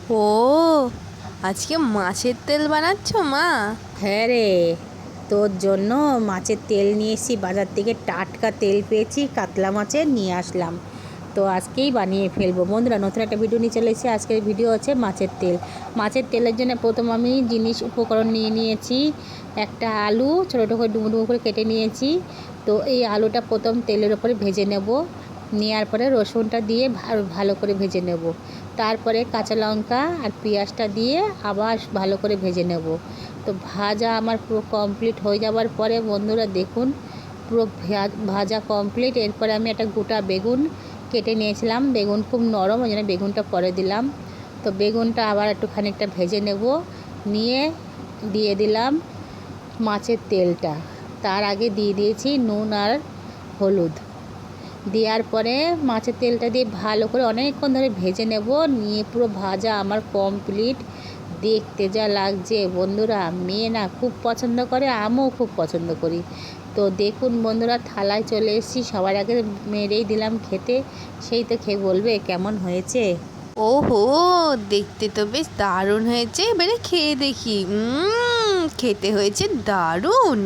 ও, আজকে মাছের তেল বানাচ্ছ মা? হ্যাঁ রে, তোর জন্য মাছের তেল নিয়ে এসেছি বাজার থেকে। টাটকা তেল পেয়েছি, কাতলা মাছের নিয়ে আসলাম। তো আজকেই বানিয়ে ফেলবো। বন্ধুরা, নতুন একটা ভিডিও নিয়ে চলে এসেছি। আজকের ভিডিও হচ্ছে মাছের তেল। মাছের তেলের জন্য প্রথম আমি উপকরণ নিয়ে নিয়েছি। একটা আলু ছোটো ছোটো করে ডুমো ডুমো করে কেটে নিয়েছি। তো এই আলুটা প্রথম তেলের ওপরে ভেজে নেব। নেওয়ার পরে রসুনটা দিয়ে ভালো করে ভেজে নেব। তারপরে কাঁচা লঙ্কা আর পেঁয়াজটা দিয়ে আবার ভালো করে ভেজে নেব। তো ভাজা আমার পুরো কমপ্লিট হয়ে যাওয়ার পরে বন্ধুরা দেখুন, পুরো ভাজা কমপ্লিট। এরপরে আমি একটা গোটা বেগুন কেটে নিয়েছিলাম। বেগুন খুব নরম, ওই জন্য বেগুনটা পরে দিলাম। তো বেগুনটা আবার একটু খানিকটা ভেজে নেব। নিয়ে দিয়ে দিলাম মাছের তেলটা। তার আগে দিয়ে দিয়েছি নুন আর হলুদ। দেওয়ার পরে মাছের তেলটা দিয়ে ভালো করে অনেকক্ষণ ধরে ভেজে নেব। নিয়ে পুরো ভাজা আমার কমপ্লিট। দেখতে যা লাগছে বন্ধুরা, মেয়ে না খুব পছন্দ করে, আমিও খুব পছন্দ করি। তো দেখুন বন্ধুরা, থালায় চলে এসেছি। সবার আগে মেরেই দিলাম খেতে। সেই তো খেয়ে বলবে কেমন হয়েছে। ওহো, দেখতে তো বেশ দারুণ হয়েছে। এবারে খেয়ে দেখি। খেতে হয়েছে দারুণ।